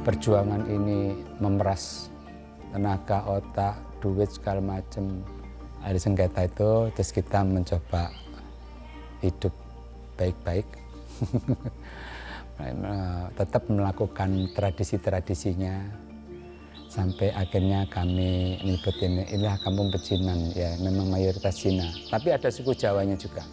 perjuangan ini memeras tenaga, otak, duit segala macam, ada sengketa itu, terus kita mencoba hidup baik-baik, tetap melakukan tradisi-tradisinya, sampai akhirnya kami nyebutin inilah kampung pecinan, ya memang mayoritas Cina, tapi ada suku Jawanya juga.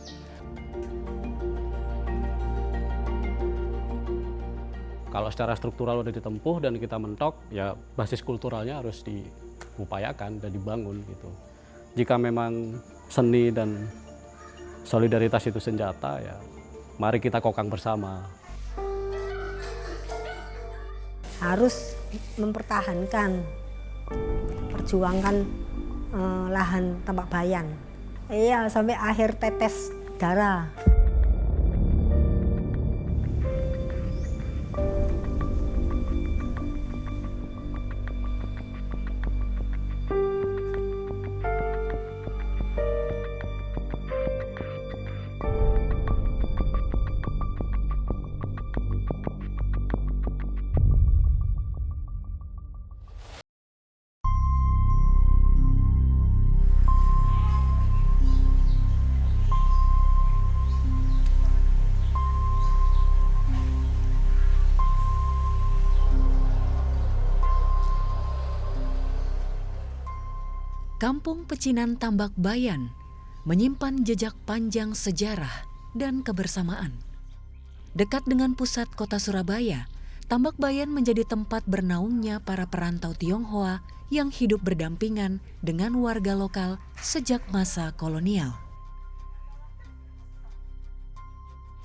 Kalau secara struktural udah ditempuh dan kita mentok, ya basis kulturalnya harus diupayakan dan dibangun gitu. Jika memang seni dan solidaritas itu senjata, ya mari kita kokang bersama. Harus mempertahankan, perjuangkan lahan Tambak Bayan. Iya, sampai akhir tetes darah. Kampung Pecinan Tambak Bayan menyimpan jejak panjang sejarah dan kebersamaan. Dekat dengan pusat kota Surabaya, Tambak Bayan menjadi tempat bernaungnya para perantau Tionghoa yang hidup berdampingan dengan warga lokal sejak masa kolonial.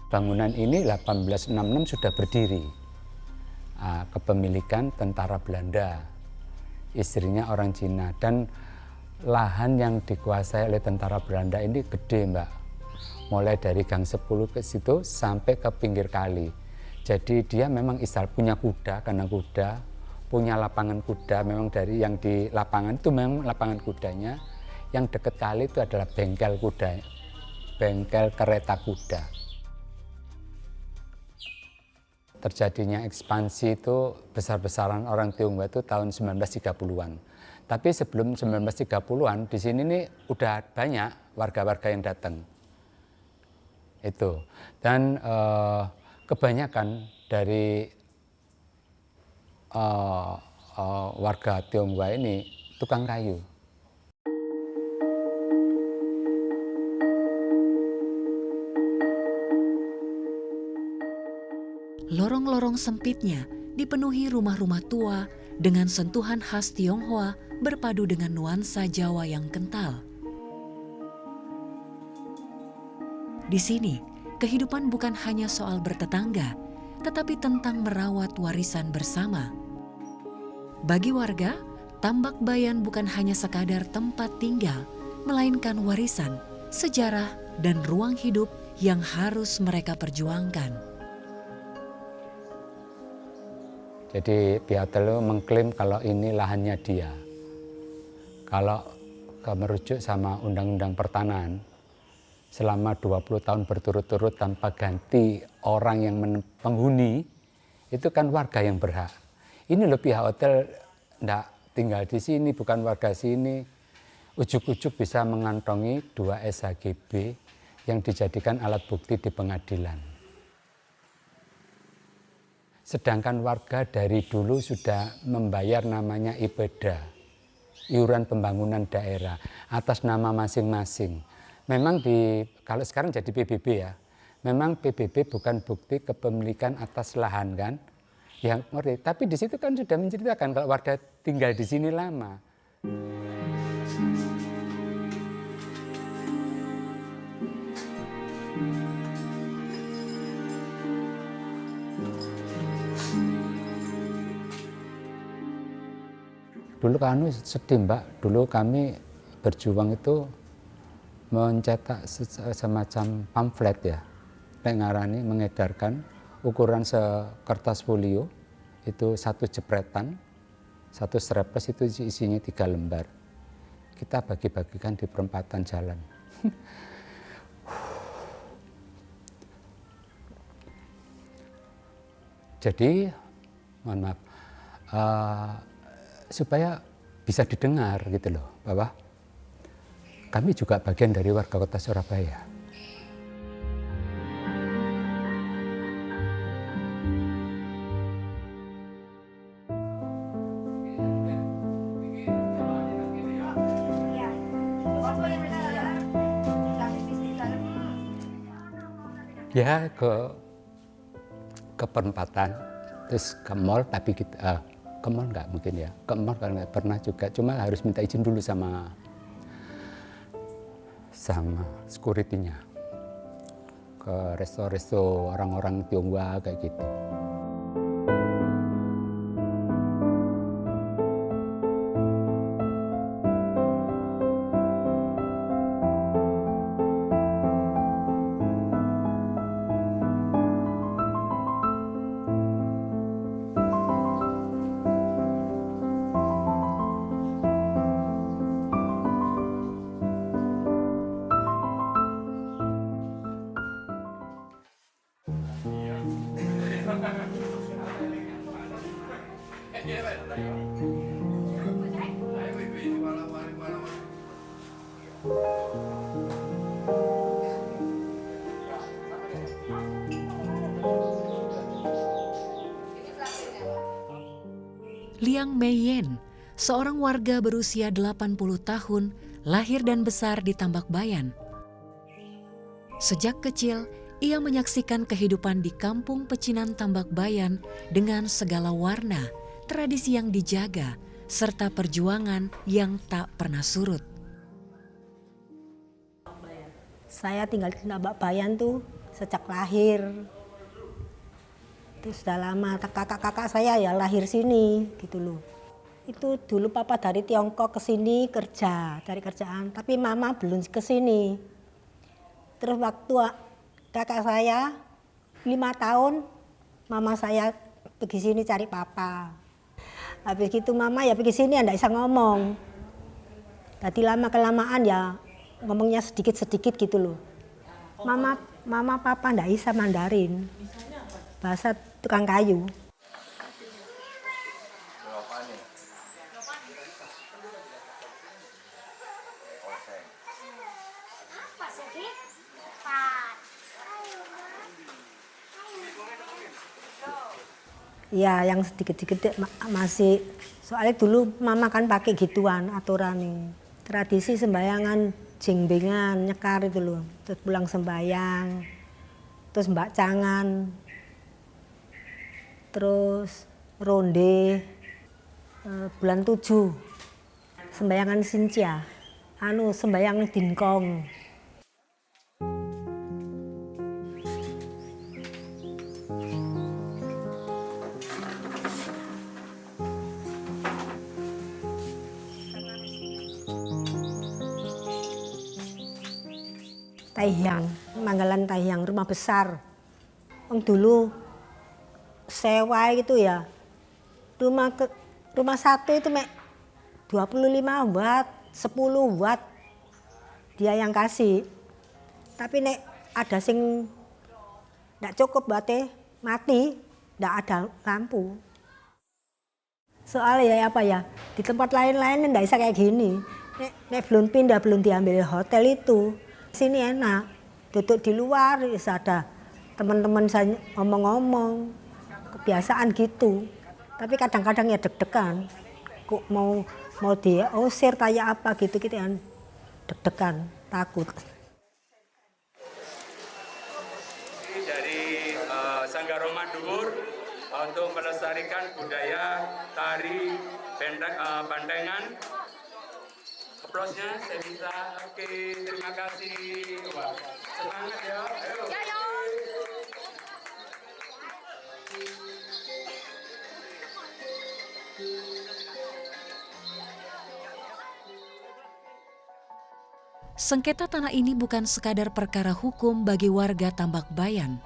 Bangunan ini 1866 sudah berdiri, kepemilikan tentara Belanda, istrinya orang Cina, dan lahan yang dikuasai oleh tentara Belanda ini gede, Mbak. Mulai dari Gang 10 ke situ sampai ke pinggir kali. Jadi dia memang punya kuda, kandang kuda, punya lapangan kuda, memang dari yang di lapangan itu memang lapangan kudanya. Yang dekat kali itu adalah bengkel kuda, bengkel kereta kuda. Terjadinya ekspansi itu besar-besaran orang Tionghoa itu tahun 1930-an. Tapi sebelum 1930-an di sini nih udah banyak warga-warga yang datang. Itu. Dan kebanyakan dari warga Tionghoa ini tukang kayu. Lorong-lorong sempitnya dipenuhi rumah-rumah tua dengan sentuhan khas Tionghoa berpadu dengan nuansa Jawa yang kental. Di sini, kehidupan bukan hanya soal bertetangga, tetapi tentang merawat warisan bersama. Bagi warga, Tambak Bayan bukan hanya sekadar tempat tinggal, melainkan warisan, sejarah, dan ruang hidup yang harus mereka perjuangkan. Jadi pihak Telu mengklaim kalau ini lahannya dia. Kalau merujuk sama Undang-Undang Pertanahan, selama 20 tahun berturut-turut tanpa ganti orang yang penghuni, itu kan warga yang berhak. Ini loh pihak hotel enggak tinggal di sini, bukan warga sini. Ujuk-ujuk bisa mengantongi 2 SHGB yang dijadikan alat bukti di pengadilan. Sedangkan warga dari dulu sudah membayar namanya IPEDA, iuran pembangunan daerah, atas nama masing-masing. Memang kalau sekarang jadi PBB ya, memang PBB bukan bukti kepemilikan atas lahan kan, yang ngerti. Tapi di situ kan sudah menceritakan kalau warga tinggal di sini lama. Dulu kami sedih, Mbak. Dulu kami berjuang itu mencetak semacam pamflet ya, ngarani mengedarkan ukuran sekertas folio itu 1 jepretan, 1 straples itu isinya 3 lembar. Kita bagi-bagikan di perempatan jalan. Jadi, mohon maaf, supaya bisa didengar gitu loh, bahwa kami juga bagian dari warga kota Surabaya. Ya ke perempatan, terus ke mall, tapi kita ke mall nggak mungkin ya, ke mall kan nggak pernah juga, cuma harus minta izin dulu sama security-nya, ke resto-resto orang-orang Tionghoa kayak gitu. Liang Meiyen, seorang warga berusia 80 tahun, lahir dan besar di Tambak Bayan. Sejak kecil, ia menyaksikan kehidupan di kampung pecinan Tambak Bayan dengan segala warna, tradisi yang dijaga, serta perjuangan yang tak pernah surut. Saya tinggal di Tambak Bayan tuh sejak lahir. Itu sudah lama, kakak-kakak saya ya lahir sini gitu loh. Itu dulu papa dari Tiongkok ke sini kerja, cari kerjaan, tapi mama belum ke sini. Terus waktu kakak saya 5 tahun, mama saya pergi sini cari papa. Habis gitu mama ya pergi sini enggak bisa ngomong. Tadi lama-kelamaan ya ngomongnya sedikit-sedikit gitu loh. Mama papa enggak bisa Mandarin. Bahasa tukang kayu. Ya, yang sedikit-sedikit masih, soalnya dulu mama kan pakai gituan aturan nih. Tradisi sembayangan jengbengan, nyekar itu loh. Terus pulang sembayang, terus mbak cangan, terus ronde, bulan 7, sembayangan sincia, sembayang dingkong. Taihang, Manggalan Taihang, rumah besar. Dulu sewa gitu ya, rumah satu itu 25 watt, 10 watt dia yang kasih. Tapi nek ada sing ndak cukup bate mati, ndak ada lampu. Soalnya ya apa ya, di tempat lain-lain ndak bisa kayak gini. Nek belum pindah, belum diambil hotel itu. Sini enak, duduk di luar bisa ada teman-teman saya ngomong-ngomong, kebiasaan gitu. Tapi kadang-kadang ya deg-degan, kok mau diusir kayak apa gitu kan, deg-degan, takut. Dari Sanggar Madura untuk melestarikan budaya tari bandengan. Aplausnya saya minta. Oke, terima kasih. Wah, semangat ya. Ayo. Sengketa tanah ini bukan sekadar perkara hukum bagi warga Tambak Bayan.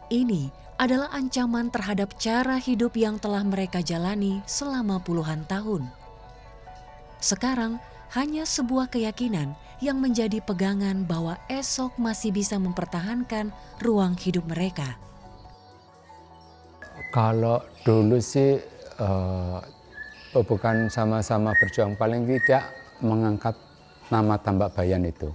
Ini adalah ancaman terhadap cara hidup yang telah mereka jalani selama puluhan tahun. Sekarang, hanya sebuah keyakinan yang menjadi pegangan bahwa esok masih bisa mempertahankan ruang hidup mereka. Kalau dulu sih bukan sama-sama berjuang, paling tidak mengangkat nama Tambak Bayan itu.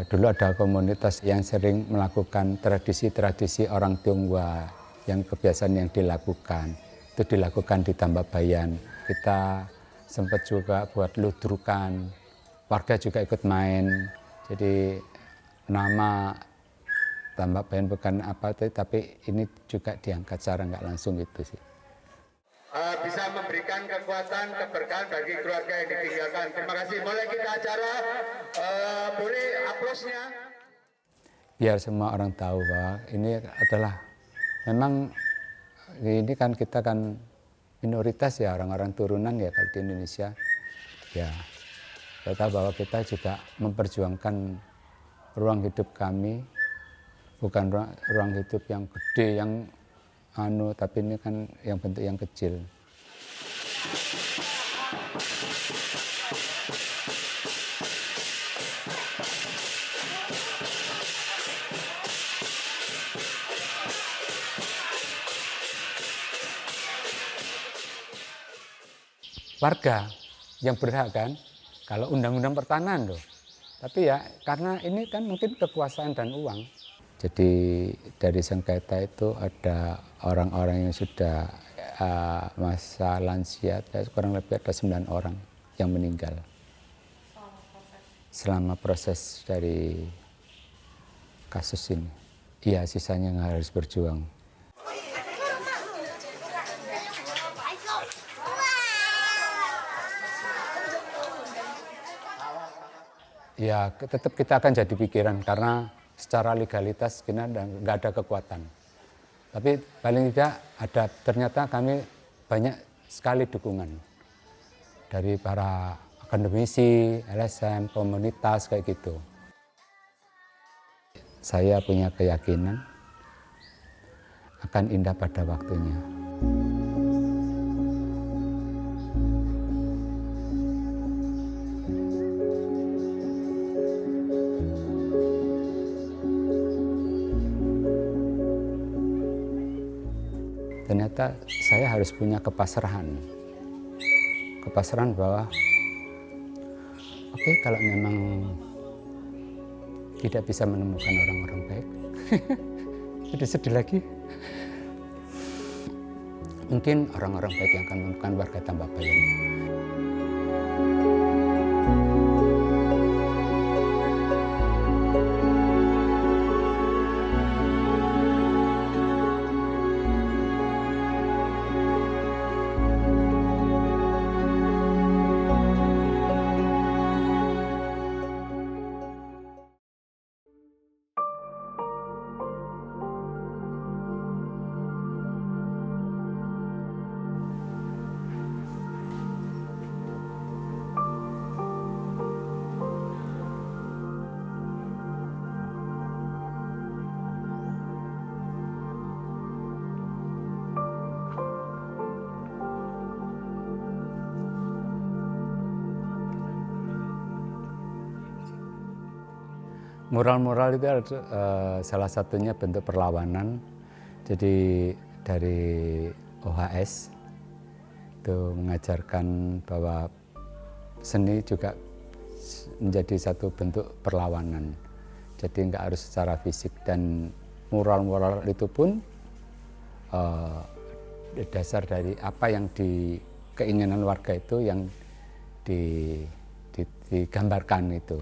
Dulu ada komunitas yang sering melakukan tradisi-tradisi orang Tionghoa yang kebiasaan yang dilakukan, itu dilakukan di Tambak Bayan. Kita sempat juga buat ludrukan, warga juga ikut main. Jadi nama Tambak Bayan bukan apa, tapi ini juga diangkat secara nggak langsung itu sih. Bisa memberikan kekuatan, keberkahan bagi keluarga yang ditinggalkan. Terima kasih. Mulai kita acara, boleh aplausnya. Biar semua orang tahu bahwa ini adalah, memang ini kan kita kan minoritas ya, orang-orang turunan ya kalau di Indonesia. Ya, kita tahu bahwa kita juga memperjuangkan ruang hidup kami, bukan ruang hidup yang gede, yang tapi ini kan yang bentuk yang kecil. Warga yang berhak kan, kalau undang-undang pertanahan loh. Tapi ya karena ini kan mungkin kekuasaan dan uang. Jadi dari sengketa itu ada orang-orang yang sudah masa lansia, kurang lebih ada 9 orang yang meninggal. Selama proses dari kasus ini. Iya, sisanya yang harus berjuang. Ya tetap kita akan jadi pikiran karena secara legalitas kita nggak ada kekuatan. Tapi paling tidak ada, ternyata kami banyak sekali dukungan dari para akademisi, LSM, komunitas kayak gitu. Saya punya keyakinan akan indah pada waktunya. Ternyata saya harus punya kepasrahan bahwa oke, kalau memang tidak bisa menemukan orang-orang baik, jadi sedih lagi. Mungkin orang-orang baik yang akan menemukan warga Tambak Bayan. Mural-mural itu salah satunya bentuk perlawanan. Jadi dari OHS itu mengajarkan bahwa seni juga menjadi satu bentuk perlawanan. Jadi nggak harus secara fisik, dan mural-mural itu pun dasar dari apa yang keinginan warga itu yang digambarkan itu.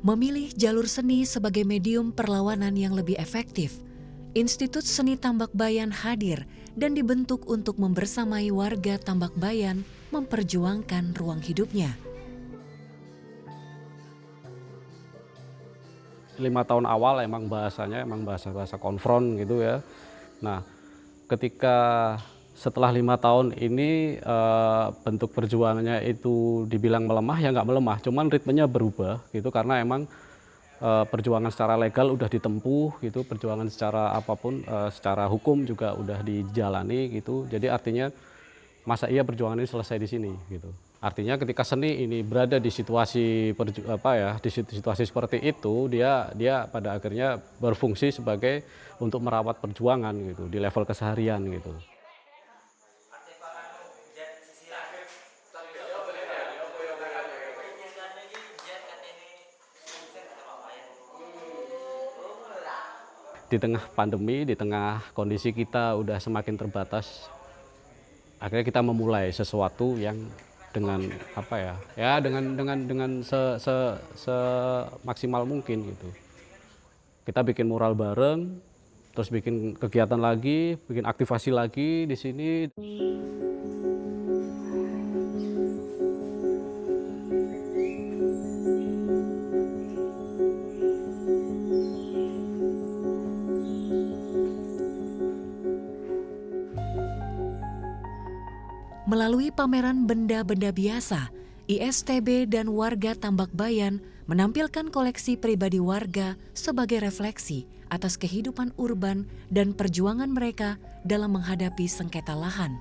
Memilih jalur seni sebagai medium perlawanan yang lebih efektif, Institut Seni Tambak Bayan hadir dan dibentuk untuk membersamai warga Tambak Bayan memperjuangkan ruang hidupnya. 5 tahun awal emang bahasanya bahasa konfront gitu ya. Nah, ketika setelah 5 tahun ini bentuk perjuangannya itu dibilang melemah, ya nggak melemah, cuman ritmenya berubah gitu, karena emang perjuangan secara legal udah ditempuh gitu, perjuangan secara apapun, secara hukum juga udah dijalani gitu. Jadi artinya masa iya perjuangan ini selesai di sini gitu. Artinya ketika seni ini berada di situasi di situasi seperti itu, dia pada akhirnya berfungsi sebagai untuk merawat perjuangan gitu di level keseharian gitu. Di tengah pandemi, di tengah kondisi kita udah semakin terbatas, akhirnya kita memulai sesuatu yang dengan dengan semaksimal mungkin gitu. Kita bikin mural bareng, terus bikin kegiatan lagi, bikin aktivasi lagi di sini. Melalui pameran benda-benda biasa, ISTB dan warga Tambak Bayan menampilkan koleksi pribadi warga sebagai refleksi atas kehidupan urban dan perjuangan mereka dalam menghadapi sengketa lahan.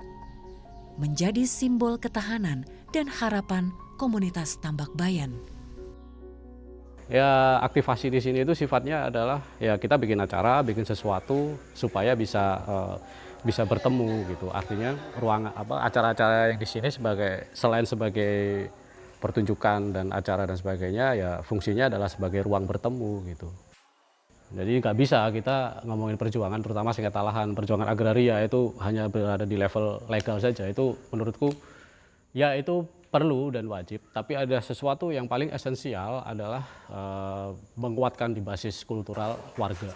Menjadi simbol ketahanan dan harapan komunitas Tambak Bayan. Ya, aktivasi di sini itu sifatnya adalah ya kita bikin acara, bikin sesuatu supaya bisa bertemu gitu. Artinya acara-acara yang di sini selain sebagai pertunjukan dan acara dan sebagainya, ya fungsinya adalah sebagai ruang bertemu gitu. Jadi nggak bisa kita ngomongin perjuangan, terutama sengketa lahan, perjuangan agraria itu hanya berada di level legal saja. Itu menurutku ya itu perlu dan wajib, tapi ada sesuatu yang paling esensial adalah menguatkan di basis kultural warga.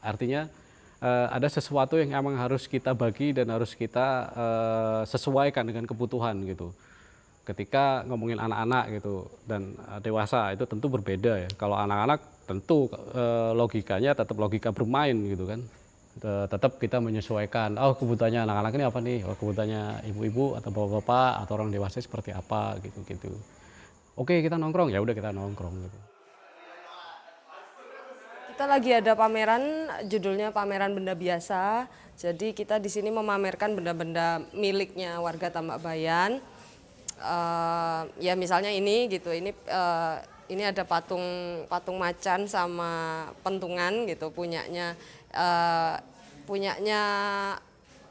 Artinya ada sesuatu yang emang harus kita bagi dan harus kita sesuaikan dengan kebutuhan gitu. Ketika ngomongin anak-anak gitu dan dewasa itu tentu berbeda ya. Kalau anak-anak tentu logikanya tetap logika bermain gitu kan. Tetap kita menyesuaikan, oh kebutuhannya anak-anak ini apa nih, oh kebutuhannya ibu-ibu atau bapak-bapak atau orang dewasa seperti apa gitu-gitu. Oke kita nongkrong, ya udah kita nongkrong gitu. Kita lagi ada pameran, judulnya pameran benda biasa. Jadi kita di sini memamerkan benda-benda miliknya warga Tambak Bayan. Ya misalnya ini gitu, ini ada patung macan sama pentungan gitu punyanya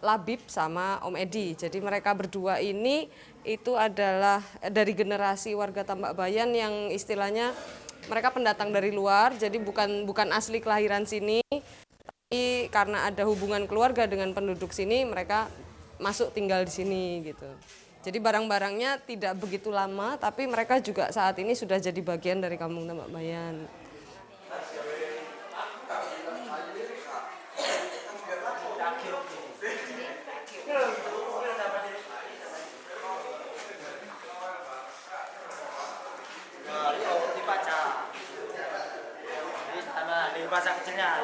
Labib sama Om Edi. Jadi mereka berdua ini itu adalah dari generasi warga Tambak Bayan yang istilahnya mereka pendatang dari luar, jadi bukan asli kelahiran sini, tapi karena ada hubungan keluarga dengan penduduk sini, mereka masuk tinggal di sini gitu. Jadi barang-barangnya tidak begitu lama, tapi mereka juga saat ini sudah jadi bagian dari Kampung Tambak Bayan. Bahasa kecilnya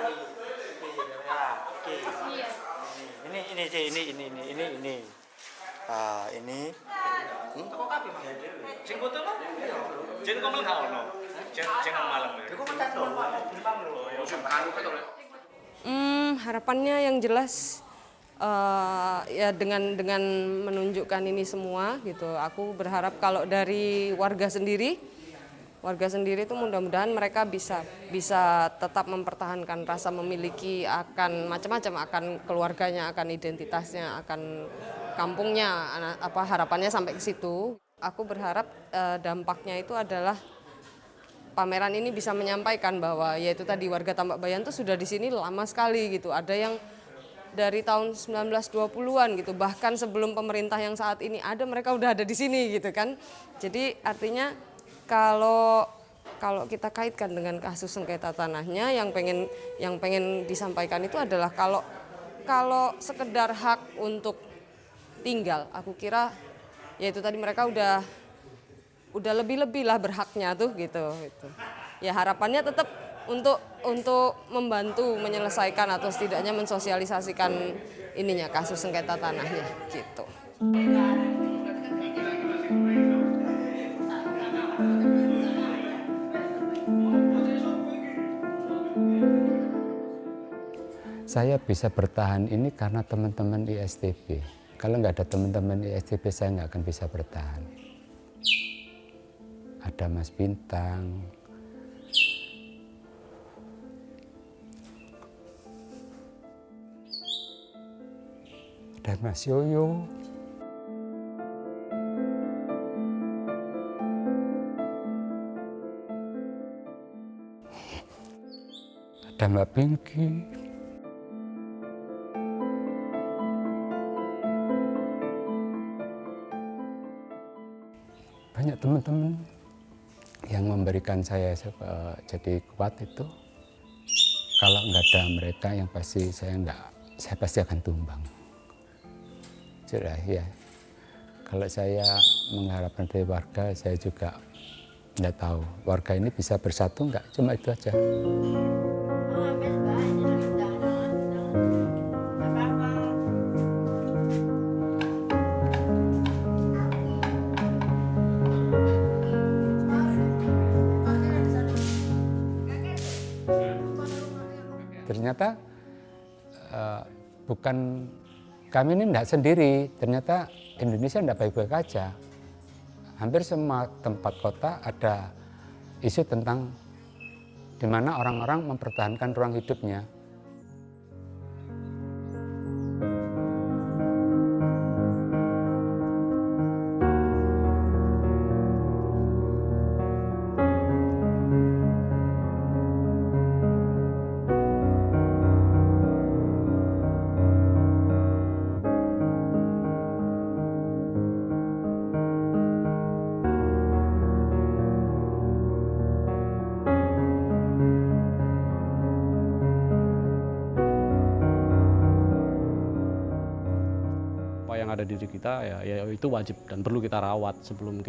ini. Ah, ini. Harapannya yang jelas ya dengan menunjukkan ini semua gitu. Aku berharap kalau dari warga sendiri itu mudah-mudahan mereka bisa tetap mempertahankan rasa memiliki akan macam-macam, akan keluarganya, akan identitasnya, akan kampungnya, harapannya sampai ke situ. Aku berharap dampaknya itu adalah pameran ini bisa menyampaikan bahwa yaitu tadi warga Tambak Bayan itu sudah di sini lama sekali gitu. Ada yang dari tahun 1920-an gitu, bahkan sebelum pemerintah yang saat ini ada, mereka udah ada di sini gitu kan. Jadi artinya kalau kita kaitkan dengan kasus sengketa tanahnya, yang pengen disampaikan itu adalah kalau sekedar hak untuk tinggal, aku kira ya itu tadi mereka udah lebih-lebih lah berhaknya tuh gitu. Ya harapannya tetap untuk membantu menyelesaikan atau setidaknya mensosialisasikan ininya kasus sengketa tanahnya gitu. Saya bisa bertahan ini karena teman-teman ISTB. Kalau nggak ada teman-teman ISTB, saya nggak akan bisa bertahan. Ada Mas Bintang, ada Mas Yoyo, ada Mbak Pinky. Banyak teman-teman yang memberikan saya jadi kuat itu. Kalau nggak ada mereka yang pasti saya pasti akan tumbang. Sudah ya. Kalau saya mengharapkan dari warga, saya juga nggak tahu warga ini bisa bersatu nggak. Cuma itu aja. Ternyata bukan kami ini tidak sendiri, ternyata Indonesia tidak baik-baik aja. Hampir semua tempat kota ada isu tentang di mana orang-orang mempertahankan ruang hidupnya. Yang ada di diri kita ya itu wajib dan perlu kita rawat sebelum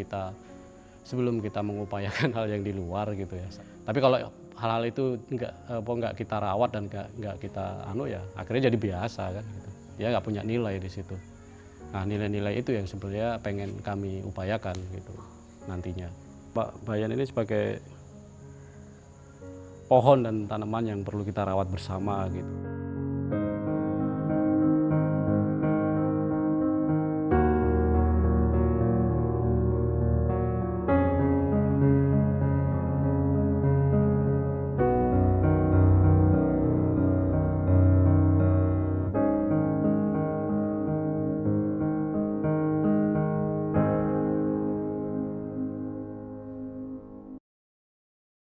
kita mengupayakan hal yang di luar gitu ya. Tapi kalau hal-hal itu nggak kita rawat dan nggak kita ya akhirnya jadi biasa kan gitu. Ya nggak punya nilai di situ. Nah nilai-nilai itu yang sebenarnya pengen kami upayakan gitu nantinya. Pak Bayan ini sebagai pohon dan tanaman yang perlu kita rawat bersama gitu.